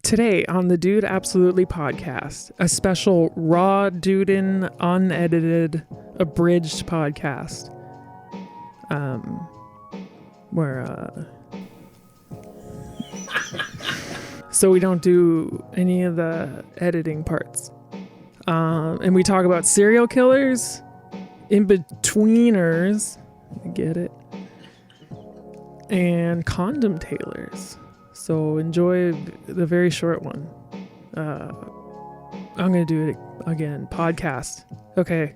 Today on the Dude Absolutely podcast, a special raw, dudin, unedited, abridged podcast. So we don't do any of the editing parts. And we talk about serial killers, in-betweeners, get it, and condom tailors. So enjoy the very short one. I'm going to do it again. Podcast. Okay.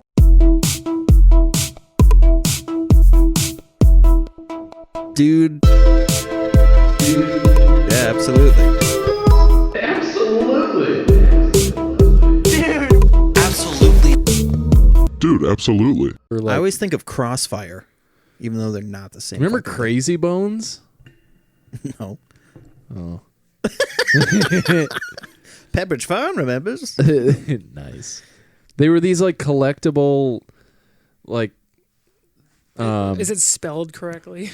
Dude. Yeah, absolutely. Dude, absolutely. I always think of Crossfire, even though they're not the same. Remember Crazy Bones? No. Oh. Pepperidge Farm remembers. Nice. They were these like collectible, like, Is it spelled correctly?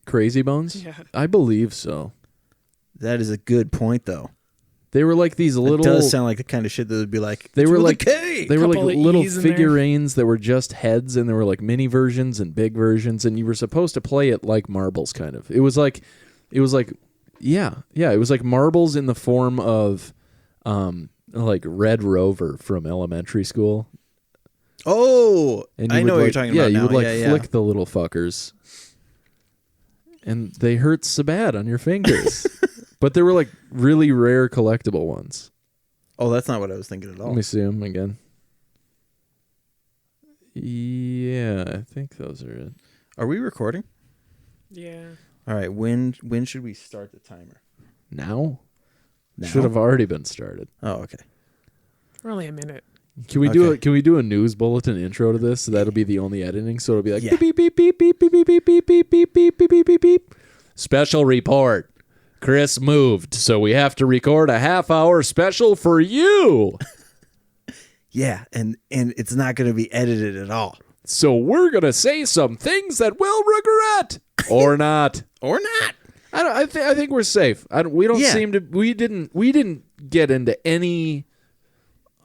Crazy Bones? Yeah. I believe so. That is a good point, though. They were like these little. It does sound like the kind of shit that would be like. They were like K. they were like Couple of little E's in there. figurines that were just heads, and there were like mini versions and big versions, and you were supposed to play it like marbles, kind of. It was like, yeah, it was like marbles in the form of, like Red Rover from elementary school. Oh, And you I would, know what like, you're talking yeah, about. you now. would like yeah, flick the little fuckers, and they hurt so bad on your fingers. But they were like really rare collectible ones. Oh, that's not what I was thinking at all. Let me see them again. Yeah, I think those are it. Are we recording? Yeah. All right. When should we start the timer? Now? Now? Should have already been started. Oh, okay. We're only a minute. Can we do a news bulletin intro to this? So that'll be the only editing. So it'll be like Yeah. beep beep beep beep beep beep beep beep beep beep beep beep beep beep beep. Special report. Chris moved, so we have to record a half-hour special for you. Yeah, and it's not going to be edited at all, So we're gonna say some things that we'll regret, or not. or not. I think we're safe. We don't Yeah. seem to. We didn't get into any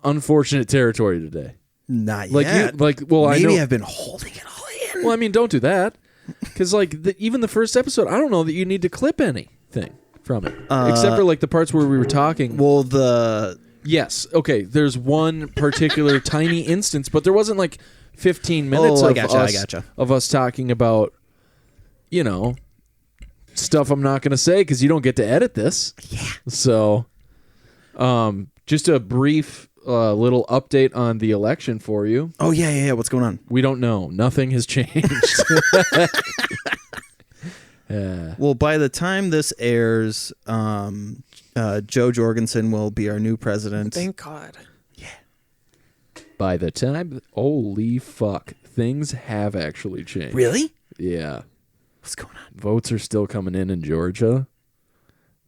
unfortunate territory today. Not Like yet. I Maybe know. I've been holding it all in. Well, I mean, don't do that, because like even the first episode, I don't know that you need to clip anything from it, except for like the parts where we were talking. Well, the Yes, okay. There's one particular tiny instance, but there wasn't like 15 minutes I gotcha. of us talking about, stuff I'm not going to say because you don't get to edit this. Yeah. So, just a brief little update on the election for you. Oh yeah. What's going on? We don't know. Nothing has changed. Well, by the time this airs, Joe Jorgensen will be our new president. Thank God. By the time, holy fuck, things have actually changed. Really? Yeah. What's going on? Votes are still coming in Georgia.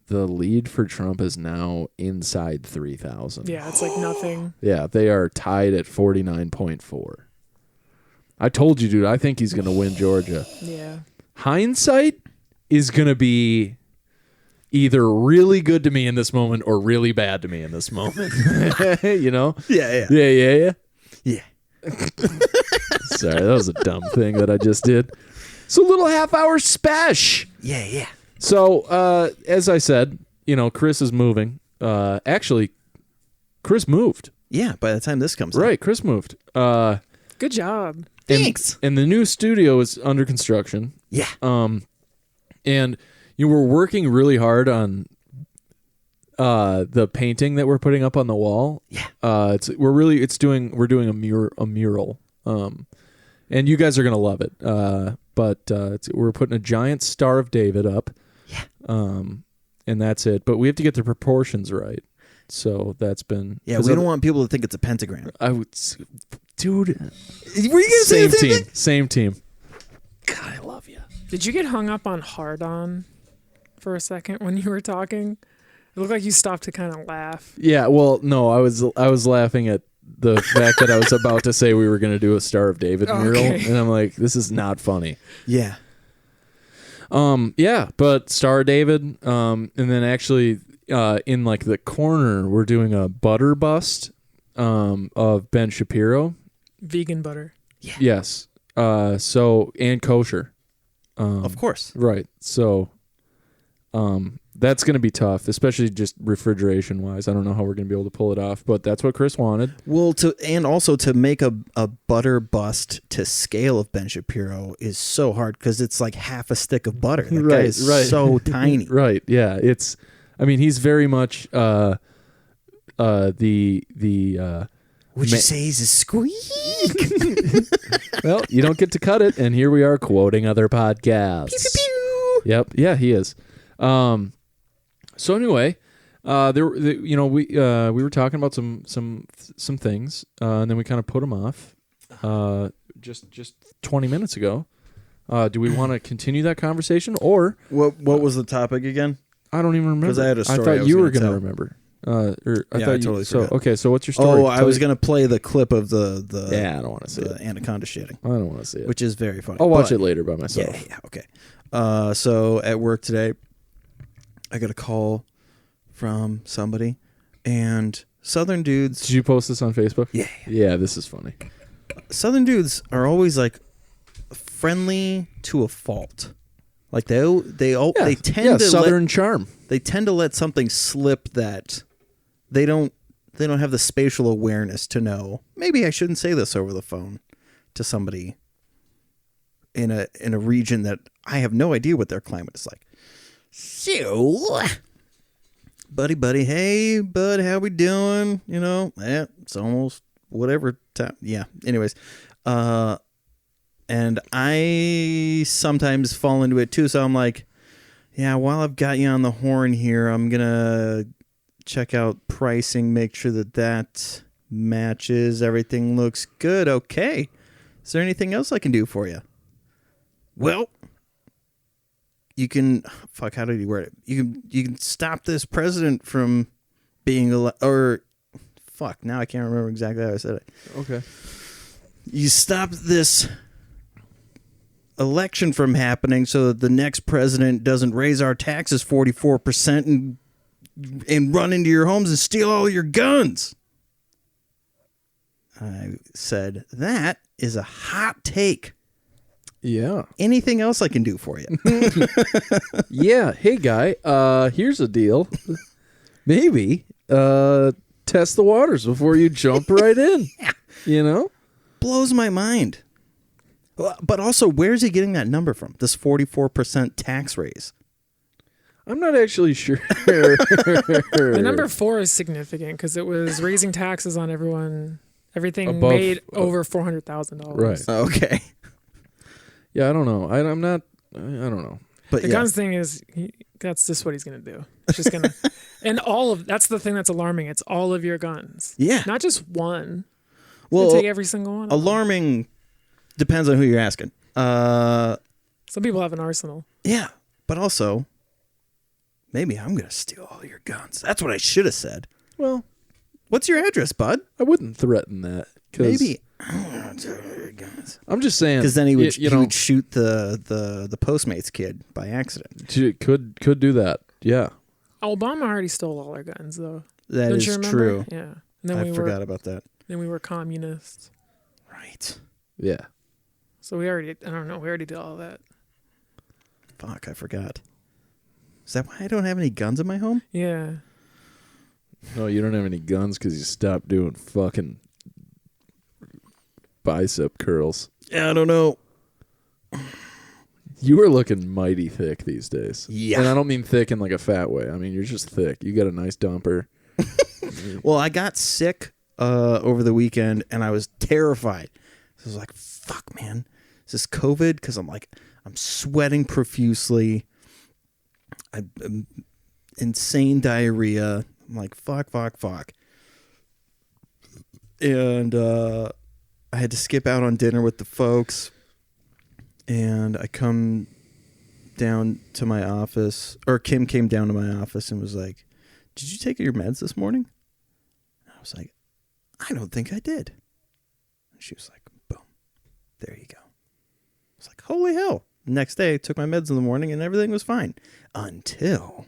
The lead for Trump is now inside 3,000. Yeah, it's like nothing. Yeah, they are tied at 49.4. I told you, dude, I think he's going to win Georgia. Yeah. Hindsight is going to be either really good to me in this moment or really bad to me in this moment. You know? Yeah. Yeah. Yeah. Sorry, that was a dumb thing that I just did. So, little half-hour special. Yeah. So, as I said, Chris is moving. Actually, Chris moved. Yeah, by the time this comes out. Right, Chris moved. Good job. Thanks. And the new studio is under construction. Yeah. And you were working really hard on the painting that we're putting up on the wall. Yeah. We're doing a mural. And you guys are gonna love it. But we're putting a giant Star of David up. Yeah. And that's it. But we have to get the proportions right. So that's been. Yeah, we don't want people to think it's a pentagram. Dude. Were you going to say the same thing? Same team. God, I love you. Did you get hung up on hard on for a second when you were talking? It looked like you stopped to kind of laugh. Yeah, well, no, I was laughing at the fact that I was about to say we were going to do a Star of David mural, and I'm like, this is not funny. Yeah. Yeah, but Star of David, and then actually in like the corner, we're doing a butter bust of Ben Shapiro. Vegan butter. Yes. So and kosher. Of course. Right. So that's going to be tough, especially just refrigeration wise. I don't know how we're going to be able to pull it off, but that's what Chris wanted. Well, also to make a butter bust to scale of Ben Shapiro is so hard because it's like half a stick of butter. That guy is so tiny. Right. Yeah. He's very much the Would you say he's a squeak? Well, you don't get to cut it, and here we are quoting other podcasts. Pew, pew, pew. Yep. Yeah, he is. So anyway, we were talking about some things, and then we kind of put them off. Just 20 minutes ago. Do we want to continue that conversation, or What was the topic again? I don't even remember? 'Cause I had a story I thought was you were gonna going to tell. remember. I totally So forgot. okay, so what's your story? Oh, I was gonna play the clip of the Yeah, I don't want to see the it. anaconda shitting, I don't want to see it. which is very funny. I'll watch But- it later by myself. Yeah, okay. So at work today, I got a call from somebody, and Southern dudes. Did you post this on Facebook? Yeah. Yeah, this is funny. Southern dudes are always like friendly to a fault. Like they tend to Southern charm. they tend to let something slip that they don't have the spatial awareness to know. Maybe I shouldn't say this over the phone to somebody in a region that I have no idea what their climate is like. So, buddy, hey, bud, how we doing? You know, it's almost whatever time. Yeah. Anyways, and I sometimes fall into it too. So I'm like, yeah, while I've got you on the horn here, I'm gonna check out pricing, make sure that matches. Everything looks good. Okay. Is there anything else I can do for you? Well, you can. Fuck. How did he word it? You can stop this president from being or. Fuck. Now I can't remember exactly how I said it. Okay. You stop this election from happening so that the next president doesn't raise our taxes 44% and run into your homes and steal all your guns. I said, that is a hot take. Yeah. Anything else I can do for you? Yeah. Hey, guy. Here's a deal. Maybe test the waters before you jump right in. You know? Blows my mind. But also, where's he getting that number from? This 44% tax raise. I'm not actually sure. The number 4 is significant because it was raising taxes on everything Above- made over $400,000. Right. Okay. Yeah, I don't know. I'm not. I don't know. But The yeah. guns thing is, that's just what he's going to do. It's just going to, and that's the thing that's alarming. It's all of your guns. Yeah. Not just one. Well, Well, take every single one. of them. alarming depends on who you're asking. Some people have an arsenal. Yeah, but also, maybe I'm going to steal all your guns. That's what I should have said. Well, What's your address, bud? I wouldn't threaten that. 'Cause Maybe I'm going to steal all your guns. I'm just saying. Because then he would, you he know, would shoot the Postmates kid by accident. could do that. Yeah. Obama already stole all our guns, though. That Don't is you remember? true. Yeah. And then I we forgot were about that. communists. Right. Yeah. So we already did all that. Fuck, I forgot. Is that why I don't have any guns in my home? Yeah. No, you don't have any guns because you stopped doing fucking bicep curls. Yeah, I don't know. You are looking mighty thick these days. Yeah. And I don't mean thick in like a fat way. I mean, you're just thick. You got a nice dumper. Well, I got sick over the weekend, and I was terrified. So I was like, fuck, man. Is this COVID? Because I'm sweating profusely. I'm insane diarrhea. I'm like, fuck. And I had to skip out on dinner with the folks. And I come down to my office, or Kim came down to my office and was like, did you take your meds this morning? And I was like, I don't think I did. And she was like, boom, there you go. I was like, holy hell. The next day, I took my meds in the morning and everything was fine. Until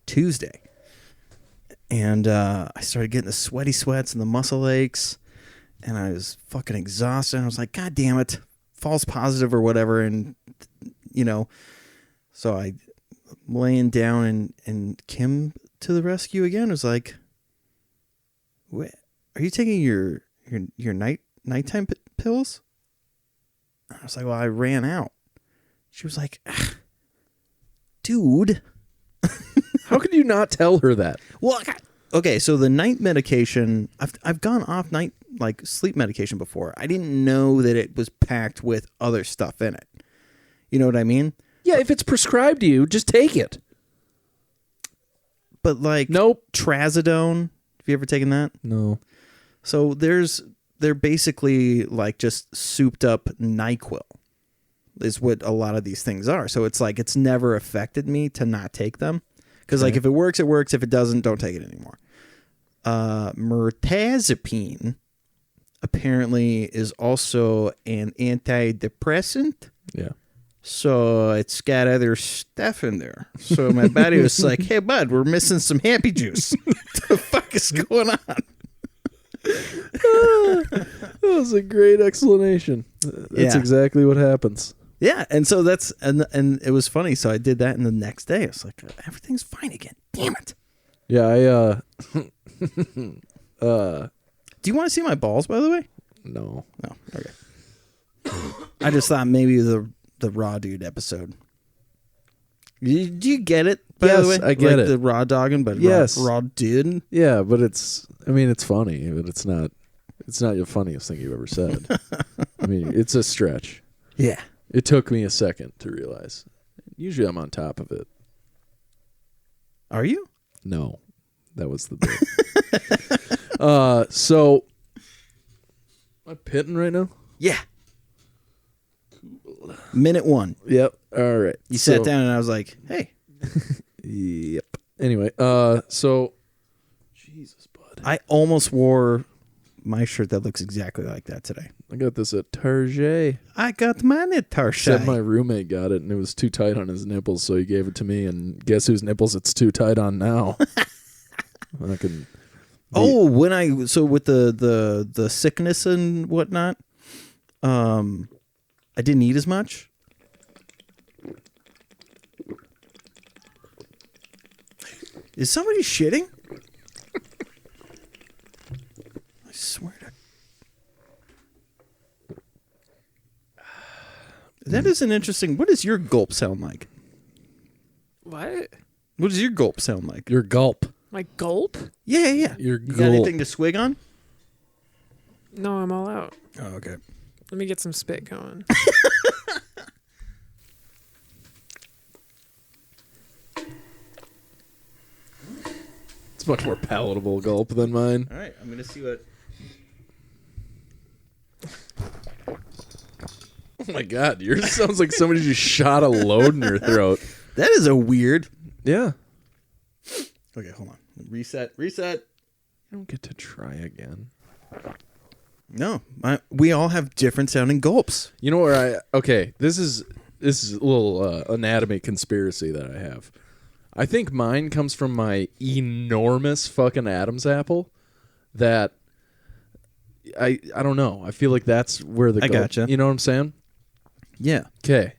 Tuesday. And I started getting the sweaty sweats and the muscle aches. And I was fucking exhausted. And I was like, God damn it. False positive or whatever. And, so I'm laying down and Kim to the rescue again. Was like, "What? Are you taking your nighttime pills?" I was like, "Well, I ran out." She was like, "Dude." How could you not tell her that? Well, okay, so the night medication, I've gone off night sleep medication before. I didn't know that it was packed with other stuff in it. You know what I mean? Yeah, if it's prescribed to you, just take it. But nope. Trazodone, have you ever taken that? No. So they're basically just souped up NyQuil is what a lot of these things are. So it's never affected me to not take them. Because if it works, it works. If it doesn't, don't take it anymore. Mirtazapine apparently is also an antidepressant. Yeah. So it's got other stuff in there. So my body was like, "Hey, bud, we're missing some happy juice. What the fuck is going on?" That was a great explanation. That's exactly what happens. Yeah, and so that's and it was funny. So I did that, and the next day I was like, "Everything's fine again." Damn it. Yeah, Do you want to see my balls, by the way? No. No. Okay. I just thought maybe the Raw Dude episode. Do you get it? By the way, Yes, I get it. The raw dogging, but yes, raw dude. Yeah, but it's funny, but it's not the funniest thing you've ever said. I mean, it's a stretch. Yeah. It took me a second to realize. Usually I'm on top of it. Are you? No. That was the bit. So am I pitting right now? Yeah. Minute 1. Yep. All right. You sat down and I was like, "Hey." Yep. Anyway, so Jesus, bud. I almost wore my shirt that looks exactly like that today. I got this at Target. I got mine at Target. Said my roommate got it and it was too tight on his nipples, so he gave it to me, and guess whose nipples it's too tight on now? I can. With the sickness and whatnot, I didn't eat as much. Is somebody shitting? I swear to. That is an interesting. What does your gulp sound like? What? What does your gulp sound like? Your gulp. My gulp? Yeah. Your You got gulp. anything to swig on? No, I'm all out. Oh, okay. Let me get some spit going. It's much more palatable gulp than mine. All right, I'm gonna see what. Oh my god, yours sounds like somebody just shot a load in your throat. That is a weird. Yeah. Okay, hold on. Reset. You don't get to try again. No, we all have different sounding gulps. You know where this is a little anatomy conspiracy that I have. I think mine comes from my enormous fucking Adam's apple that I don't know. I feel like that's where the I gulp, gotcha. You know what I'm saying? Yeah, Okay.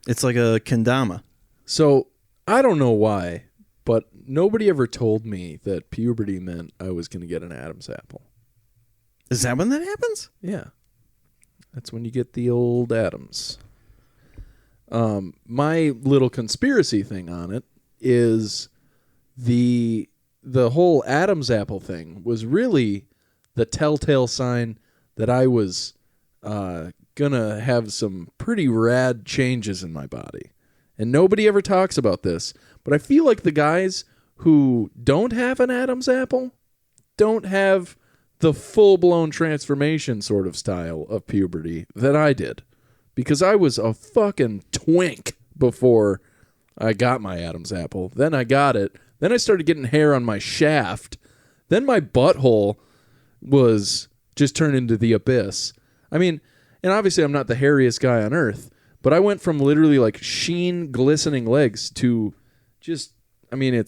it's like a kendama. So, I don't know why, but nobody ever told me that puberty meant I was going to get an Adam's apple. Is that when that happens? Yeah. That's when you get the old Adams. My little conspiracy thing on it is the whole Adam's apple thing was really the telltale sign that I was gonna have some pretty rad changes in my body. And nobody ever talks about this, but I feel like the guys who don't have an Adam's apple don't have the full-blown transformation sort of style of puberty that I did. Because I was a fucking twink before I got my Adam's apple. Then I got it. Then I started getting hair on my shaft. Then my butthole was just turned into the abyss. I mean, and obviously I'm not the hairiest guy on earth, but I went from literally like sheen, glistening legs to just I mean,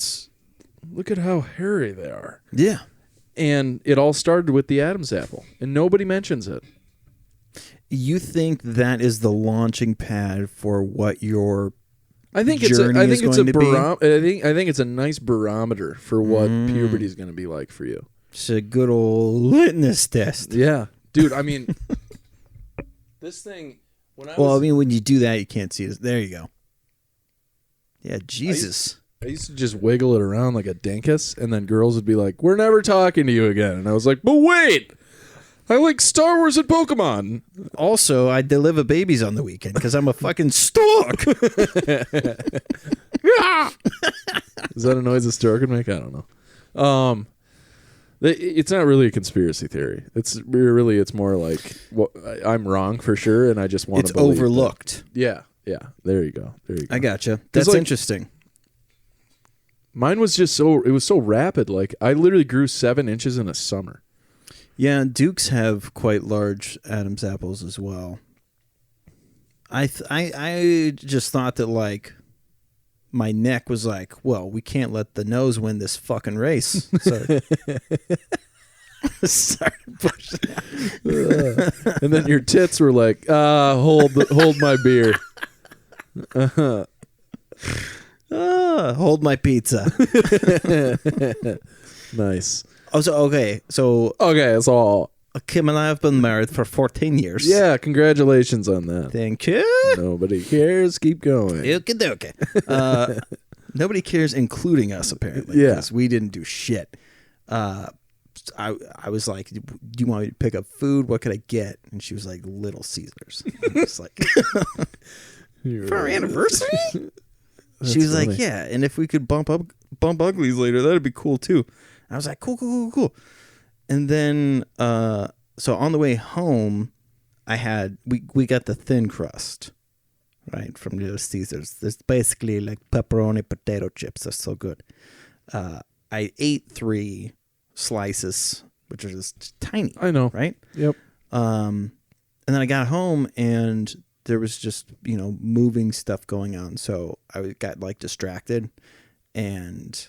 look at how hairy they are. Yeah. And it all started with the Adam's apple, and nobody mentions it. You think that is the launching pad for what your I think journey is going to be? I think it's a nice barometer for what puberty is going to be like for you. It's a good old litmus test. Yeah, dude. I mean, this thing. I mean, when you do that, you can't see it. There you go. Yeah, Jesus. I used to just wiggle it around like a dinkus, and then girls would be like, "We're never talking to you again." And I was like, "But wait, I like Star Wars and Pokemon." Also, I deliver babies on the weekend because I'm a fucking stork. Is that a noise a stork would make? I don't know. It's not really a conspiracy theory. It's more like I'm wrong for sure, and I just want to. It's overlooked. Yeah. There you go. I gotcha. That's interesting. Mine was just it was so rapid. Like I literally grew 7 inches in a summer. Yeah, Dukes have quite large Adam's apples as well. I just thought that like my neck was like, well, we can't let the nose win this fucking race. So started pushing out. And then your tits were like, hold my beer. Hold my pizza. Nice. Oh, so that's all. Kim and I have been married for 14 years. Yeah, congratulations on that. Thank you. Nobody cares. Keep going. Okie dokie. Nobody cares, including us, apparently. Yeah. Because we didn't do shit. I was like, do you want me to pick up food? What could I get? And she was like, Little Caesars. I was like, for our anniversary? She was funny. like, yeah, and if we could bump uglies later, that'd be cool too. I was like, cool. And then, so on the way home, we got the thin crust, right, from Little Caesars. There's basically like pepperoni potato chips. They're so good. I ate 3 slices, which are just tiny. I know. Right? Yep. And then I got home and there was just, moving stuff going on. So I got like distracted and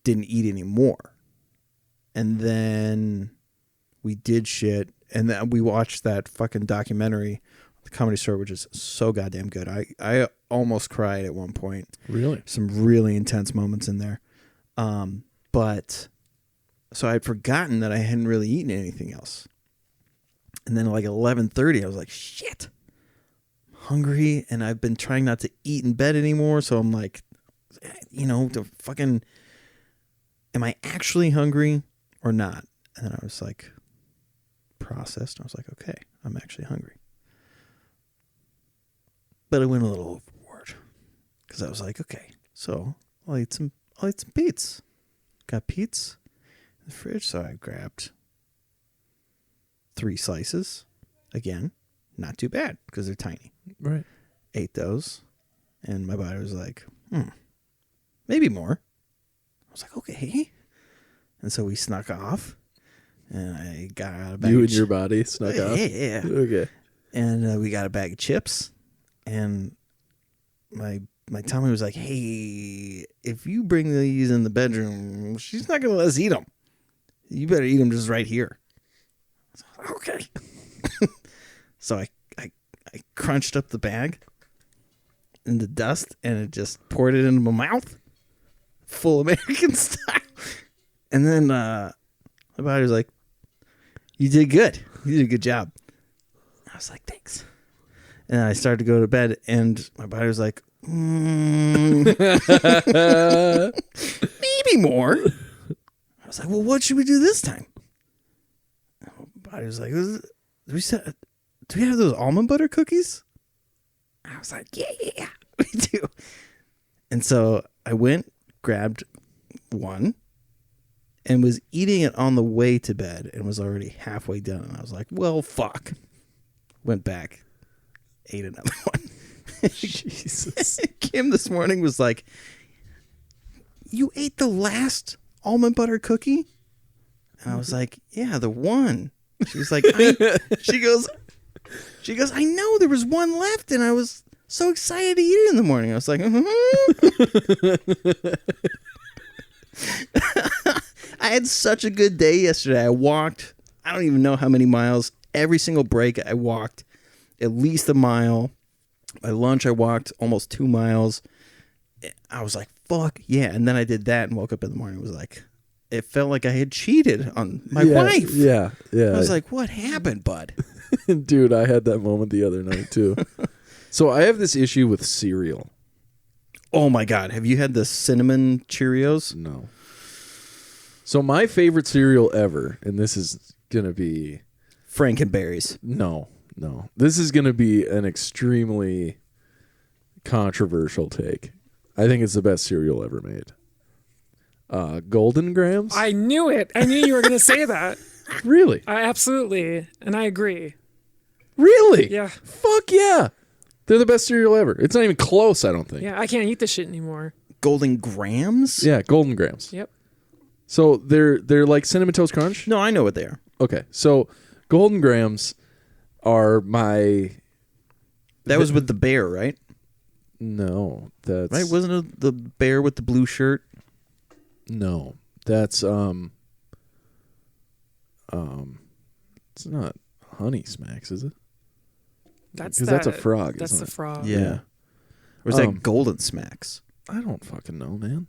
didn't eat anymore. And then we did shit. And then we watched that fucking documentary, The Comedy Store, which is so goddamn good. I almost cried at one point. Really? Some really intense moments in there. But so I'd forgotten that I hadn't really eaten anything else. And then like 11:30, I was like, shit, I'm hungry. And I've been trying not to eat in bed anymore. So I'm like, the fucking, am I actually hungry or not? And then I was like, processed. I was like, okay, I'm actually hungry. But I went a little overboard because I was like, okay, so I'll eat some pizza. Got pizza in the fridge, so I grabbed 3 slices. Again, not too bad because they're tiny. Right. Ate those, and my body was like, maybe more. I was like, okay. And so we snuck off, and I got out of bag. You and your body snuck off? Yeah. Okay. And we got a bag of chips, and my tummy was like, hey, if you bring these in the bedroom, she's not going to let us eat them. You better eat them just right here. I was like, okay. So I crunched up the bag in the dust, and it just poured it into my mouth, full American style. And then my body was like, you did good. You did a good job. I was like, thanks. And I started to go to bed, and my body was like, maybe more. I was like, well, what should we do this time? And my body was like, do we have those almond butter cookies? I was like, yeah, we do. And so I went, grabbed one, and was eating it on the way to bed and was already halfway done. And I was like, well, fuck. Went back, ate another one. Jesus. Kim this morning was like, you ate the last almond butter cookie? And I was like, yeah, the one. She was like, she goes, I know there was one left and I was so excited to eat it in the morning. I was like, I had such a good day yesterday. I walked, I don't even know how many miles. Every single break, I walked at least a mile. By lunch, I walked almost 2 miles. I was like, fuck yeah. And then I did that and woke up in the morning. It was like, it felt like I had cheated on my wife. Yeah. I was like, what happened, bud? Dude, I had that moment the other night too. So I have this issue with cereal. Oh my God. Have you had the cinnamon Cheerios? No. So my favorite cereal ever, and this is going to be... Frankenberries. No. This is going to be an extremely controversial take. I think it's the best cereal ever made. Golden Grams? I knew it. I knew you were going to say that. Really? I absolutely. And I agree. Really? Yeah. Fuck yeah. They're the best cereal ever. It's not even close, I don't think. Yeah, I can't eat this shit anymore. Golden Grams? Yeah, Golden Grams. Yep. So they're like Cinnamon Toast Crunch? No, I know what they are. Okay. So Golden Grams are my... That was with the bear, right? No, that's... Right? Wasn't it the bear with the blue shirt? No, that's it's not Honey Smacks, is it? That's Because that's a frog. That's isn't the it? frog. Yeah. Or is that Golden Smacks? I don't fucking know, man.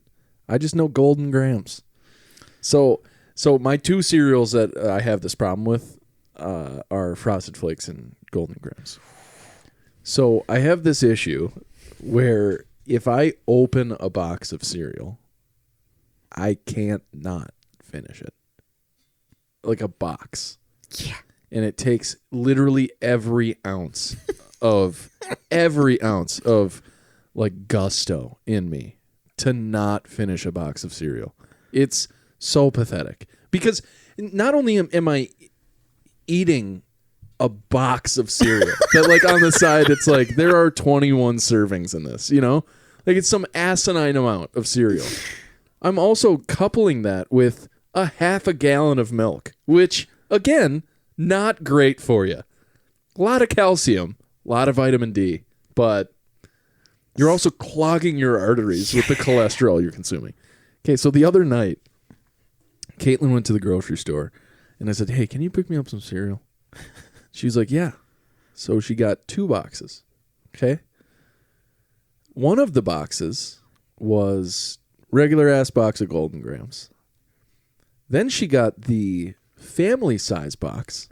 I just know Golden Grams. So my two cereals that I have this problem with are Frosted Flakes and Golden Grams. So I have this issue where if I open a box of cereal, I can't not finish it. Like a box. Yeah. And it takes literally every ounce of like gusto in me to not finish a box of cereal. It's so pathetic because not only am I eating a box of cereal, but like on the side, it's like there are 21 servings in this, you know, like it's some asinine amount of cereal. I'm also coupling that with a half a gallon of milk, which again, not great for you. A lot of calcium, a lot of vitamin D, but you're also clogging your arteries with the cholesterol you're consuming. Okay, so the other night, Caitlin went to the grocery store, and I said, hey, can you pick me up some cereal? She was like, yeah. So she got 2 boxes, okay? One of the boxes was regular-ass box of Golden Grams. Then she got the family-size box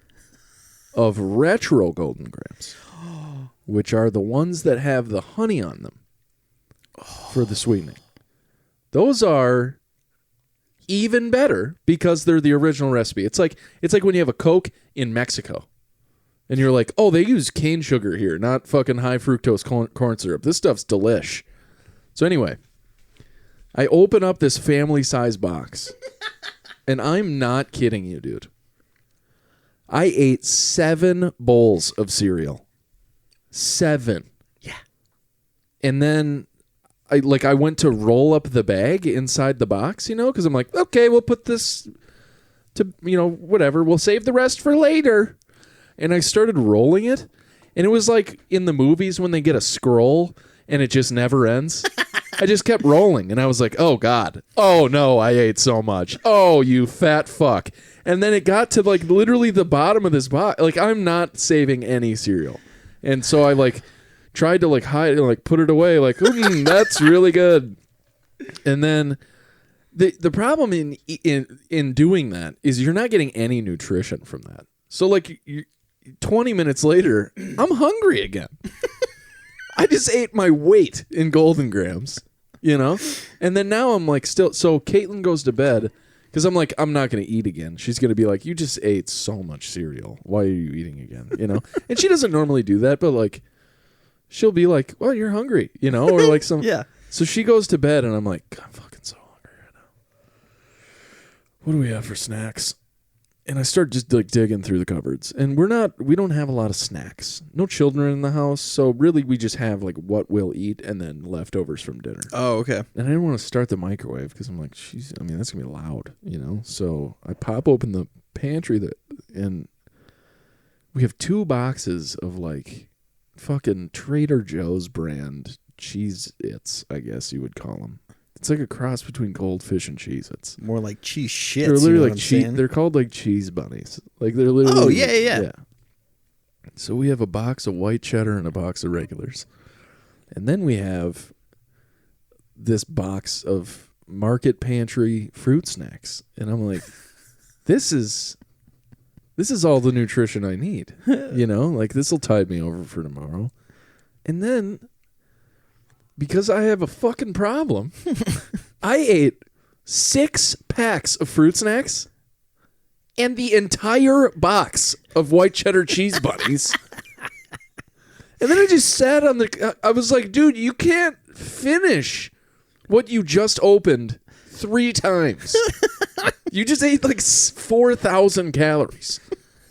of retro Golden Grams, which are the ones that have the honey on them for the sweetening. Those are even better because they're the original recipe. It's like when you have a Coke in Mexico and you're like, oh, they use cane sugar here, not fucking high fructose corn syrup. This stuff's delish. So anyway, I open up this family-size box and I'm not kidding you, dude. I ate 7 bowls of cereal. 7. Yeah. And then I went to roll up the bag inside the box, you know, because I'm like, okay, we'll put this to, you know, whatever. We'll save the rest for later. And I started rolling it. And it was like in the movies when they get a scroll and it just never ends. I just kept rolling. And I was like, oh, God. Oh, no, I ate so much. Oh, you fat fuck. And then it got to like literally the bottom of this box. Like I'm not saving any cereal. And so I like tried to like hide and like put it away. Like, that's really good. And then the problem in doing that is you're not getting any nutrition from that. So like 20 minutes later, I'm hungry again. I just ate my weight in Golden Grams, you know? And then now I'm like still, so Caitlin goes to bed because I'm like, I'm not going to eat again. She's going to be like, you just ate so much cereal. Why are you eating again? You know? And she doesn't normally do that, but like, she'll be like, well, you're hungry, you know? Or like some, Yeah. So she goes to bed and I'm like, I'm fucking so hungry right now. What do we have for snacks? And I start just like digging through the cupboards, and we don't have a lot of snacks. No children in the house, so really we just have like what we'll eat and then leftovers from dinner. Oh, okay. And I didn't want to start the microwave because I'm like, that's gonna be loud, you know. So I pop open the pantry and we have 2 boxes of like fucking Trader Joe's brand Cheez-Its, I guess you would call them. It's like a cross between Goldfish and Cheez-Its. More like cheese shits. They're you know literally what like I'm saying? they're called like cheese bunnies. Like they're literally. Oh, yeah. So we have a box of white cheddar and a box of regulars, and then we have this box of Market Pantry fruit snacks, and I'm like, this is all the nutrition I need. You know, like this will tide me over for tomorrow, and then. Because I have a fucking problem, I ate 6 packs of fruit snacks and the entire box of white cheddar cheese bunnies. And then I just sat on I was like, dude, you can't finish what you just opened 3 times. You just ate like 4,000 calories.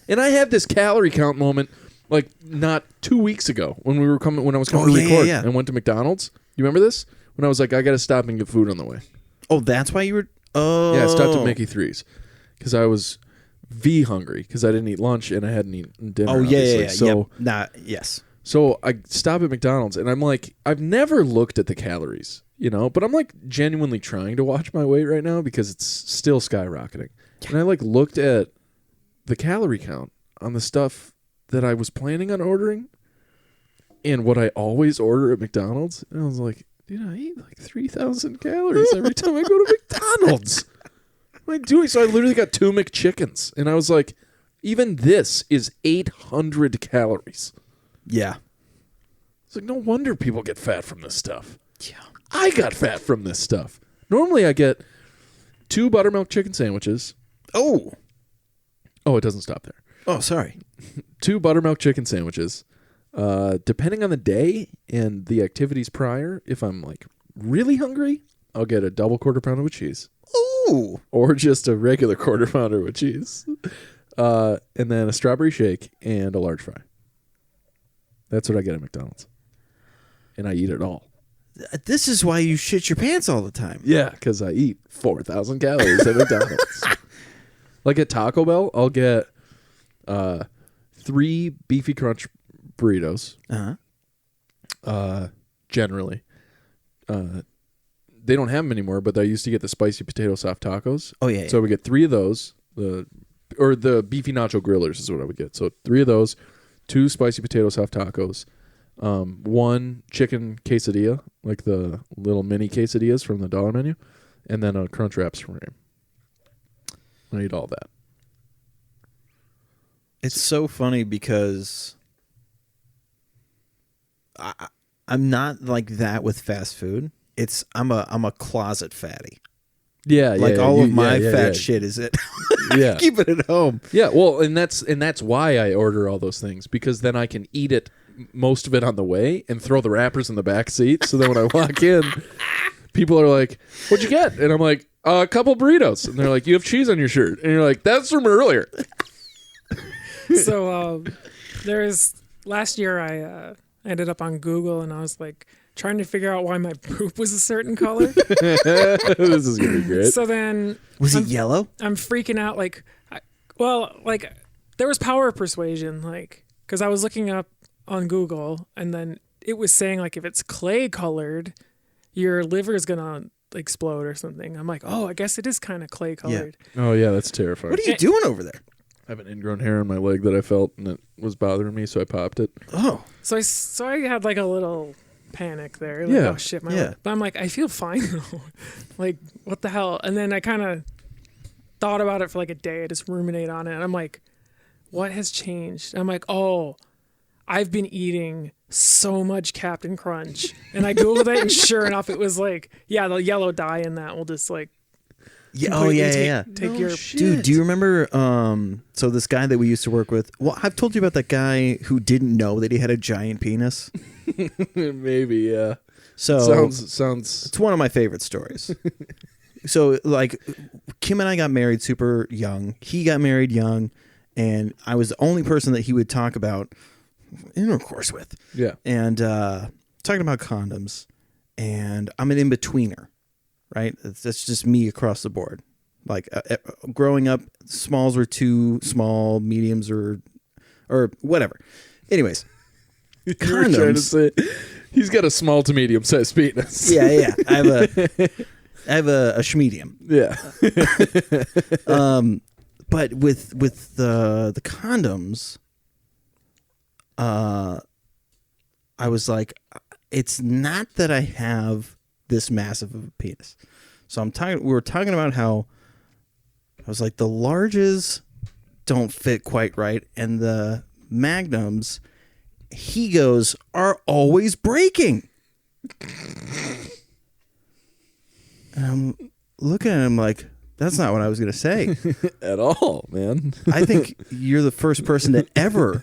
And I had this calorie count moment like not 2 weeks ago when I was coming to record and went to McDonald's. You remember this? When I was like, I got to stop and get food on the way. Oh, that's why you were... Oh. Yeah, I stopped at Mickey 3's because I was hungry because I didn't eat lunch and I hadn't eaten dinner. Oh, yeah. So, yes. So I stop at McDonald's and I'm like, I've never looked at the calories, you know, but I'm like genuinely trying to watch my weight right now because it's still skyrocketing. And I like looked at the calorie count on the stuff that I was planning on ordering and what I always order at McDonald's. And I was like, dude, I eat like 3,000 calories every time I go to McDonald's. What am I doing? So I literally got 2 McChickens. And I was like, even this is 800 calories. Yeah. It's like, no wonder people get fat from this stuff. Yeah. I got fat from this stuff. Normally I get 2 buttermilk chicken sandwiches. Oh, it doesn't stop there. Oh, sorry. 2 buttermilk chicken sandwiches. Depending on the day and the activities prior, if I'm like really hungry, I'll get a double quarter pounder with cheese. Ooh. Or just a regular quarter pounder with cheese. And then a strawberry shake and a large fry. That's what I get at McDonald's. And I eat it all. This is why you shit your pants all the time. Yeah, because I eat 4,000 calories at McDonald's. Like at Taco Bell, I'll get 3 beefy crunch burritos. Generally. They don't have them anymore, but I used to get the spicy potato soft tacos. Oh, yeah. So I would get 3 of those. The beefy nacho grillers is what I would get. So 3 of those, 2 spicy potato soft tacos, 1 chicken quesadilla, like the little mini quesadillas from the dollar menu, and then a Crunchwrap Supreme. I eat all that. It's so funny because I'm not like that with fast food. I'm a closet fatty. Yeah, like yeah, all of my fat yeah. shit is it. Yeah, keep it at home. Yeah, well, and that's why I order all those things, because then I can eat it, most of it on the way, and throw the wrappers in the back seat. So then when I walk in, people are like, "What'd you get?" And I'm like, "A couple burritos." And they're like, "You have cheese on your shirt," and you're like, "That's from earlier." So last year I ended up on Google and I was like trying to figure out why my poop was a certain color. This is gonna be great. So then Was it yellow? I'm freaking out. There was power of persuasion, because I was looking up on Google and then it was saying like if it's clay colored, your liver is gonna explode or something. I'm like, oh, I guess it is kind of clay colored. Oh yeah, that's terrifying. What are you doing over there? I have an ingrown hair on my leg that I felt and it was bothering me, so I popped it. Oh, So I had like a little panic there. Like, Yeah. oh shit, my Yeah. leg. But I'm like, I feel fine though. Like, what the hell? And then I kind of thought about it for like a day. I just ruminate on it. And I'm like, what has changed? I'm like, oh, I've been eating so much Captain Crunch. And I Googled it and sure enough, it was like, yeah, the yellow dye in that will just like, yeah. Oh, yeah, completely yeah. take your Dude, do you remember? So this guy that we used to work with. Well, I've told you about that guy who didn't know that he had a giant penis. Maybe, yeah. So Sounds. it's one of my favorite stories. So like, Kim and I got married super young. He got married young, and I was the only person that he would talk about intercourse with. Yeah. And talking about condoms, and I'm an in-betweener, right? That's just me across the board. Like growing up, smalls were too small, mediums or whatever. Anyways, You were trying to condoms. say he's got a small to medium sized penis. Yeah. I have a schmedium. Yeah. But with the condoms, I was like, it's not that I have this massive of a penis. So we were talking about how I was like, the larges don't fit quite right, and the magnums, he goes, are always breaking. And I'm looking at him like, that's not what I was going to say. At all, man. I think you're the first person to ever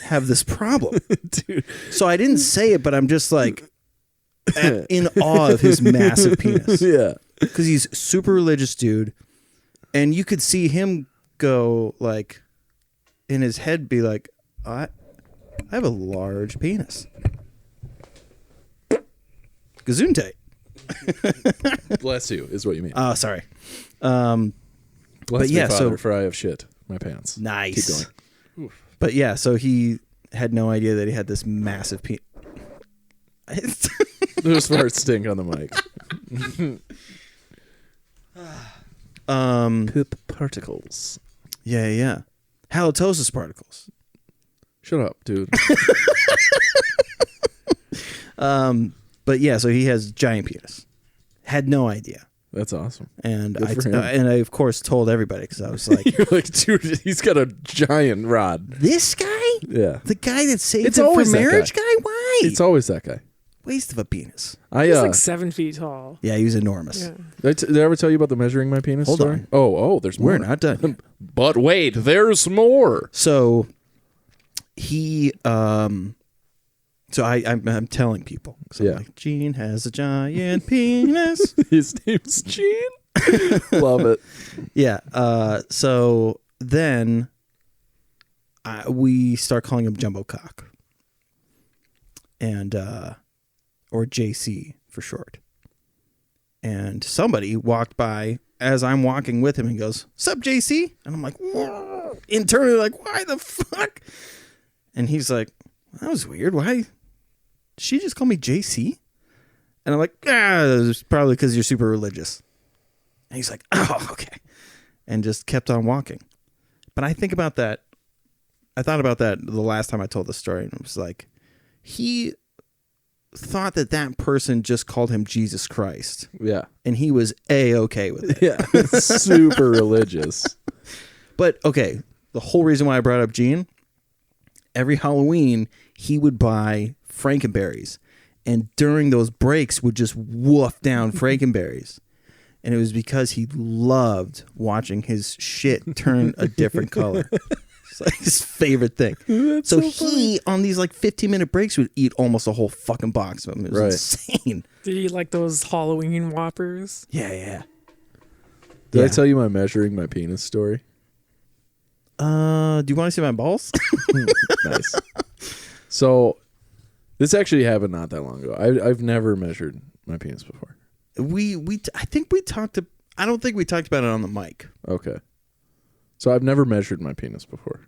have this problem. Dude. So I didn't say it, but I'm just like in awe of his massive penis. Yeah. Because he's a super religious dude. And you could see him go like, in his head be like, I have a large penis. Gesundheit. Bless you is what you mean. Oh, sorry. Bless but me, yeah, Father, so- for I have shit my pants. Nice. Keep going. But yeah, so he had no idea that he had this massive penis. Those farts stink on the mic. Poop particles. Yeah. Halitosis particles. Shut up, dude. But yeah, so he has giant penis. Had no idea. That's awesome. And Good for him. I of course told everybody because I was like, You're like, dude, he's got a giant rod. this guy, Yeah. the guy that saved It's him for always that marriage guy. guy. Why? It's always that guy. Waste of a penis. I He's like 7 feet tall. Yeah, he was enormous. Yeah. did I ever tell you about the measuring my penis Hold story? on. Oh, there's more. We're not done yet. But wait, there's more. So he, so I'm telling people. So Yeah. I'm like, Gene has a giant penis. His name's Gene. Love it. Yeah. So then we start calling him Jumbo Cock, and or JC for short. And somebody walked by as I'm walking with him and goes, "Sup, JC?" And I'm like, whoa. Internally, like, why the fuck? And he's like, that was weird. Why? Did she just call me JC? And I'm like, it's probably because you're super religious. And he's like, oh, okay. And just kept on walking. But I think about that. I thought about that the last time I told the story. And it was like, he thought that person just called him Jesus Christ. Yeah. And he was A-okay with it. Yeah. Super religious. But, okay, the whole reason why I brought up Gene, every Halloween, he would buy Frankenberries. And during those breaks would just woof down Frankenberries. And it was because he loved watching his shit turn a different color. It's like his favorite thing. So he, on these like 15-minute breaks, would eat almost a whole fucking box of them. It was Right. insane. Did he like those Halloween Whoppers? Yeah. Did I Yeah. tell you my measuring my penis story? Do you want to see my balls? Nice. So this actually happened not that long ago. I've never measured my penis before. I think we talked. I don't think we talked about it on the mic. Okay. So I've never measured my penis before.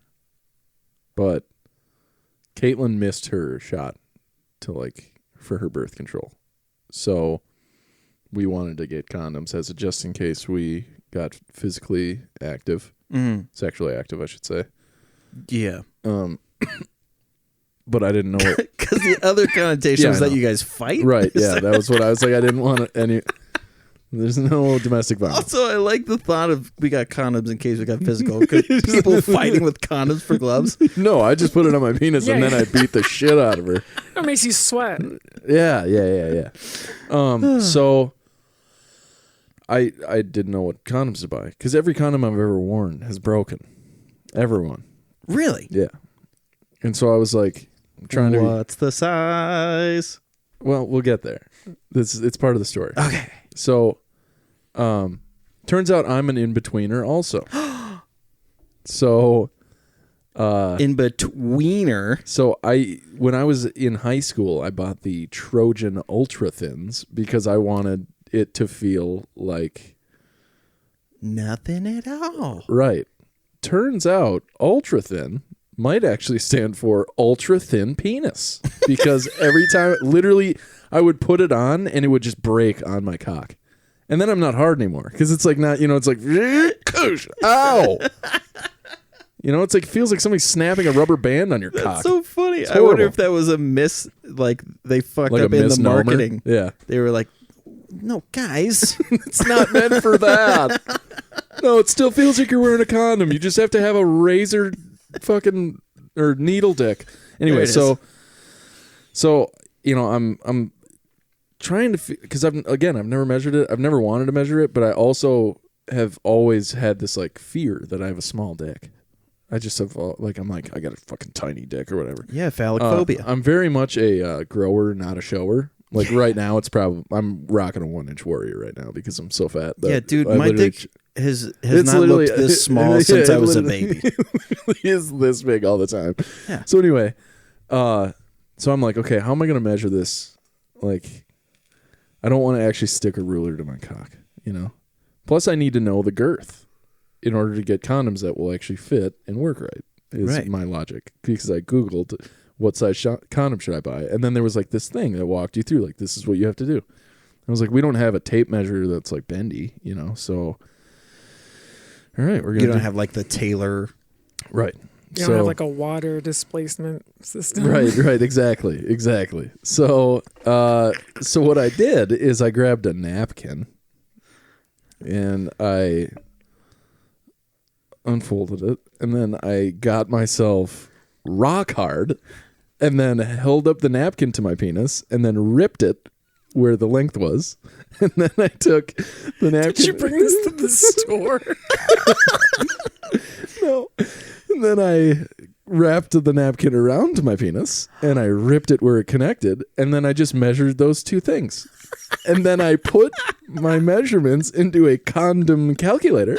But Caitlin missed her shot for her birth control. So we wanted to get condoms as a just in case we got physically active. Sexually active, I should say. Yeah. But I didn't know it. Because the other connotation Yeah, was I that know. you guys fight. Right, yeah. That was what I was like. I didn't want any... There's no domestic violence. Also, I like the thought of we got condoms in case we got physical. 'Cause people fighting with condoms for gloves. No, I just put it on my penis and Yeah. then I beat the shit out of her. That makes you sweat. Yeah. So I didn't know what condoms to buy because every condom I've ever worn has broken. Everyone. Really? Yeah. And so I was like trying to... What's the size? Well, we'll get there. It's part of the story. Okay. So, turns out I'm an in-betweener also. So, In betweener. so when I was in high school, I bought the Trojan Ultra Thins because I wanted it to feel like Nothing at all. right. Turns out Ultra Thin, might actually stand for ultra thin penis, because every time, literally, I would put it on and it would just break on my cock. And then I'm not hard anymore because it's like not, it's like, ow. It's like, feels like somebody snapping a rubber band on your cock. That's so funny. It's I wonder horrible. if that was a like they fucked Like up a in the misnomer? marketing. Yeah. They were like, no, guys. It's not meant for that. No, it still feels like you're wearing a condom. You just have to have a razor fucking or needle dick. Anyway, There it so I'm trying to, because I've never measured it. I've never wanted to measure it, but I also have always had this like fear that I have a small dick. I just have I'm like, I got a fucking tiny dick or whatever. Yeah, phallic phobia. I'm very much a grower, not a shower. Like right now, I'm rocking a 1-inch Warrior right now because I'm so fat. that Yeah, dude, I my literally- dick has It's not literally- looked this small since I was a baby. He is this big all the time. Yeah. So anyway, so I'm like, okay, how am I going to measure this? Like, I don't want to actually stick a ruler to my cock, Plus, I need to know the girth in order to get condoms that will actually fit and work right. Is Right. my logic, because I Googled what size condom should I buy, and then there was like this thing that walked you through, like, this is what you have to do. I was like, we don't have a tape measure that's like bendy, so. All right, we're gonna. You don't have like the Taylor. right. You don't have like a water displacement system. Right, exactly. So what I did is I grabbed a napkin and I unfolded it, and then I got myself rock hard and then held up the napkin to my penis and then ripped it where the length was. And then I took the napkin. Did you bring this to the store? No. And then I wrapped the napkin around my penis and I ripped it where it connected. And then I just measured those two things. And then I put my measurements into a condom calculator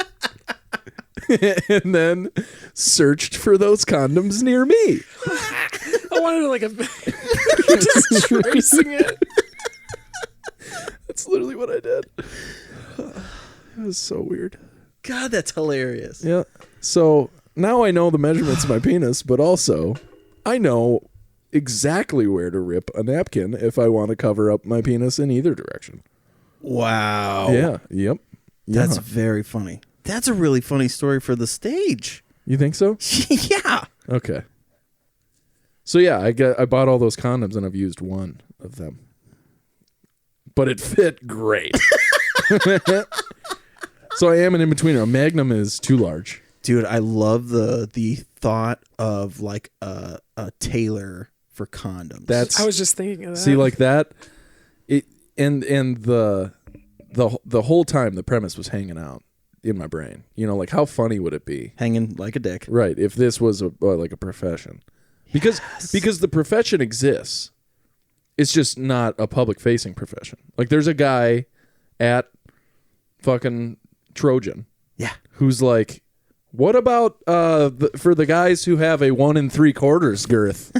and then searched for those condoms near me. I wanted to just tracing it. That's literally what I did. It was so weird. God, that's hilarious. Yeah. So now I know the measurements of my penis, but also I know exactly where to rip a napkin if I want to cover up my penis in either direction. Wow. Yeah. Yep. That's Yeah. very funny. That's a really funny story for the stage. You think so? Yeah. Okay. So yeah, I bought all those condoms and I've used one of them. But it fit great. So I am an in-betweener. A Magnum is too large. Dude, I love the thought of like a tailor for condoms. That's I was just thinking of that. see like that. It and the whole time the premise was hanging out in my brain. Like how funny would it be? hanging like a dick. Right, if this was like a profession. Because the profession exists. It's just not a public facing profession. Like there's a guy at fucking Trojan. Yeah. Who's like, what about for the guys who have a 1 3/4 girth?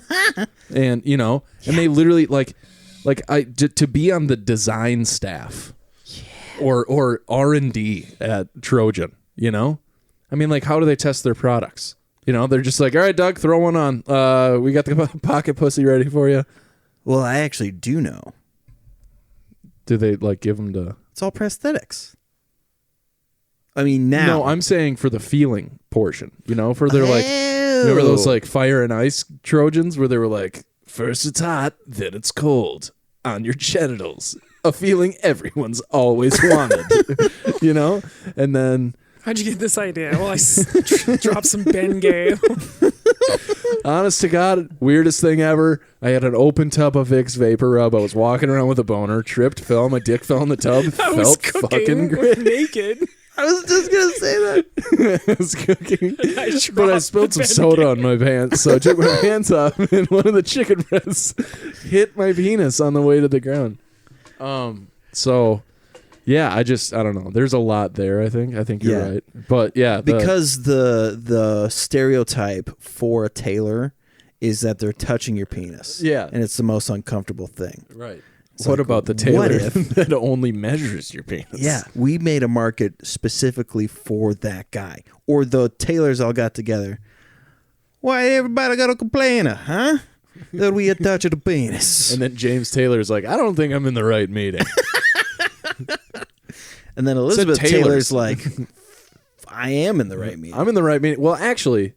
And and they literally like to be on the design staff or R&D at Trojan, I mean, like, how do they test their products? They're just like, all right, Doug, throw one on. We got the pocket pussy ready for you. Well, I actually do know. Do they like give them to? It's all prosthetics. I mean, now. No, I'm saying for the feeling portion. For their like, remember those like fire and ice Trojans where they were like, first it's hot, then it's cold on your genitals. A feeling everyone's always wanted, and then. How'd you get this idea? Well, I dropped some Bengay. Honest to God, weirdest thing ever. I had an open tub of Vicks Vapor Rub. I was walking around with a boner, tripped, fell, my dick fell in the tub. I was Felt cooking fucking great. naked. I was just going to say that. I was cooking. I But I dropped spilled the some soda Bengay. on my pants, so I took my pants off, and one of the chicken breasts hit my penis on the way to the ground. So, yeah, I don't know. There's a lot there, I think. I think you're Yeah. right. But, yeah. Because the stereotype for a tailor is that they're touching your penis. Yeah. And it's the most uncomfortable thing. Right. It's What like, about the what tailor if- that only measures your penis? Yeah, we made a market specifically for that guy. Or the tailors all got together. Why everybody got a complainer, huh? That we attach the penis. And then James Taylor's like, I don't think I'm in the right meeting. And then Elizabeth Taylor's. Taylor's like, I am in the right meeting. I'm in the right meeting. Well, actually,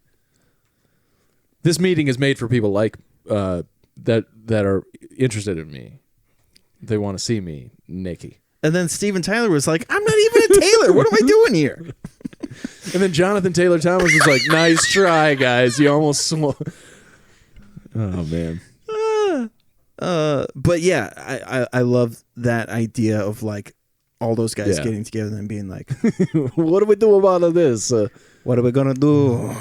this meeting is made for people like that are interested in me. They want to see me, Nikki. And then Steven Tyler was like, I'm not even a Taylor. What am I doing here? And then Jonathan Taylor Thomas was like, nice try, guys. You almost swung. Oh, man. But yeah, I love that idea of like all those guys Yeah. getting together and being like, What do we do about this? what are we going to do?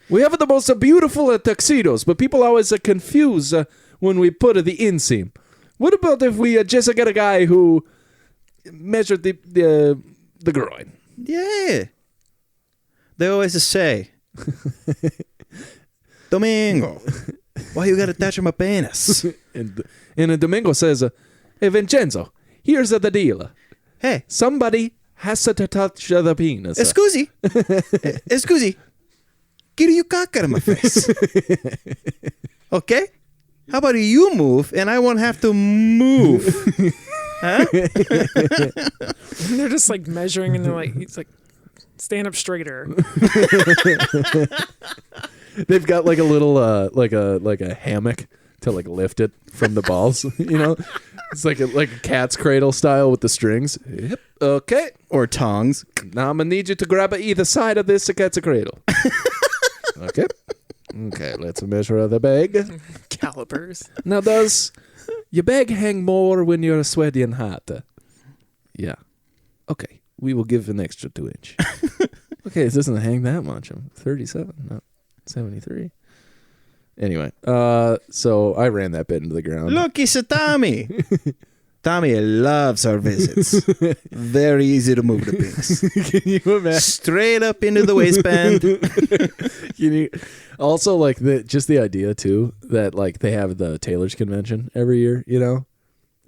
We have the most beautiful tuxedos, but people always confuse when we put the inseam. What about if we just get a guy who measured the groin? Yeah. They always say, Domingo, why you got to touch my penis? And Domingo says, hey, Vincenzo, here's the deal. Hey, Somebody has to touch the penis. Scusi. Scusi. Get your cock out of my face. Okay? How about you move and I won't have to move? Huh? And they're just like measuring, and they're like, he's like, stand up straighter. They've got like a little like a hammock to like lift it from the balls. You know, it's like a cat's cradle style with the strings. Yep. Okay. Or tongs. Now I'm gonna need you to grab either side of this cat's cradle. Okay. Okay. Let's measure the bag. Calipers. Now, does your bag hang more when you're sweaty and hot? Yeah. Okay. We will give an extra 2 inch. Okay, it doesn't hang that much. I'm 37, not 73. Anyway, so I ran that bit into the ground. Look, it's a Tommy. Tommy loves our visits. Very easy to move the penis. Can you imagine? Straight up into the waistband. Can you also like just the idea too that like they have the Taylor's convention every year, you know,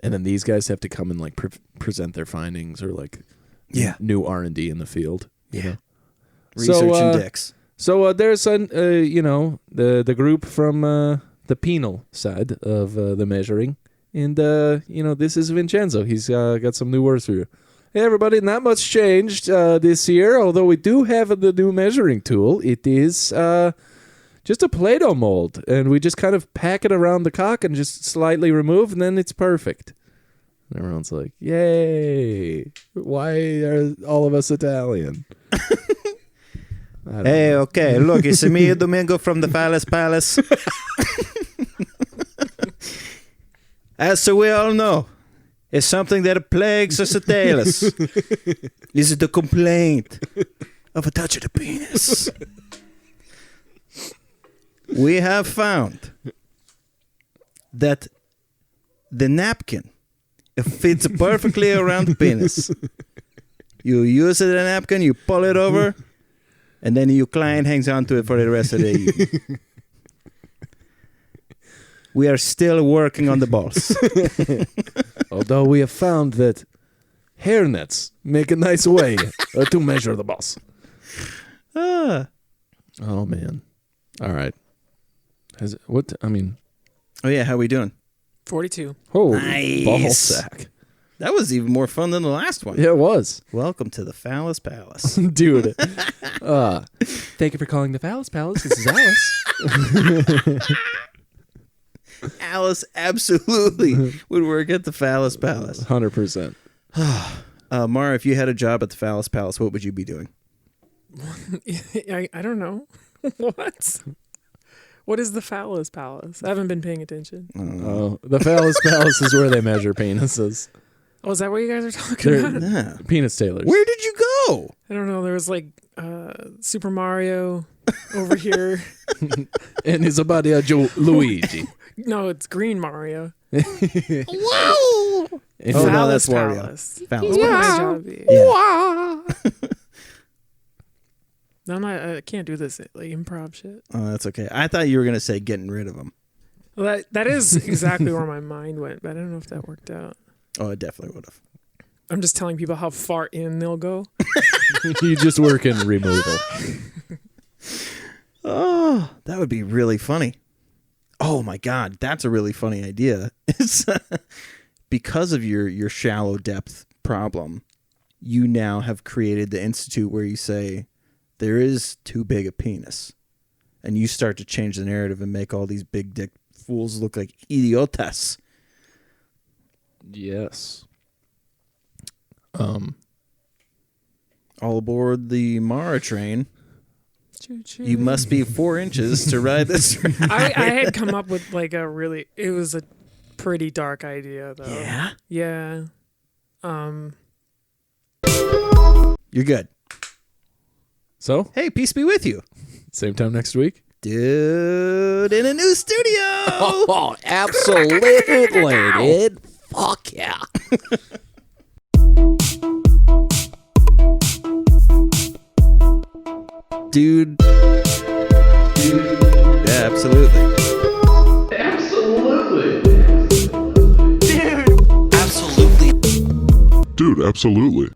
and then these guys have to come and like present their findings or like new R&D in the field. You know? Researching dicks. So there's you know, the group from the penal side of the measuring, and you know, this is Vincenzo. He's got some new words for you. Hey everybody, not much changed this year, although we do have the new measuring tool. It is just a Play-Doh mold, and we just kind of pack it around the cock and just slightly remove, and then it's perfect. And everyone's like, yay! Why are all of us Italian? Hey, okay, look, it's me, Domingo from the Phallus Palace. As we all know, it's something that plagues us Taylors. Is it the complaint of a touch of the penis? We have found that the napkin fits perfectly around the penis. You use it, a napkin, you pull it over, and then your client hangs on to it for the rest of the evening. We are still working on the balls. Although we have found that hairnets make a nice way to measure the balls. Ah. Oh, man. All right. Oh, yeah, how we doing? 42. Holy Nice. ball sack. That was even more fun than the last one. Yeah, it was. Welcome to the Phallus Palace. Dude. Thank you for calling the Phallus Palace. This is Alice. Alice absolutely would work at the Phallus Palace. 100%. Mara, if you had a job at the Phallus Palace, what would you be doing? I don't know. What? What is the Phallus Palace? I haven't been paying attention. Oh, the Phallus Palace is where they measure penises. Oh, is that what you guys are talking They're- about? Yeah. Penis tailors. Where did you go? I don't know. There was like Super Mario over here. And his buddy Luigi. No, it's Green Mario. Wow. And Oh, no, Phallus that's Wario. Palace. Phallus What would my Palace. job be? Yeah. No, I can't do this like improv shit. Oh, that's okay. I thought you were going to say getting rid of them. Well, that is exactly where my mind went, but I don't know if that worked out. Oh, it definitely would have. I'm just telling people how far in they'll go. You just work in removal. Oh, that would be really funny. Oh my God, that's a really funny idea. It's because of your shallow depth problem, you now have created the institute where you say there is too big a penis, and you start to change the narrative and make all these big dick fools look like idiotas. Yes. All aboard the Mara train. Choo-choo. You must be 4 inches to ride this train. I had come up with like it was a pretty dark idea though. Yeah? Yeah. You're good. So, Hey, peace be with you. same time next week? Dude, in a new studio. Oh, absolutely, dude. Fuck yeah. Dude. Yeah, absolutely. Dude, absolutely.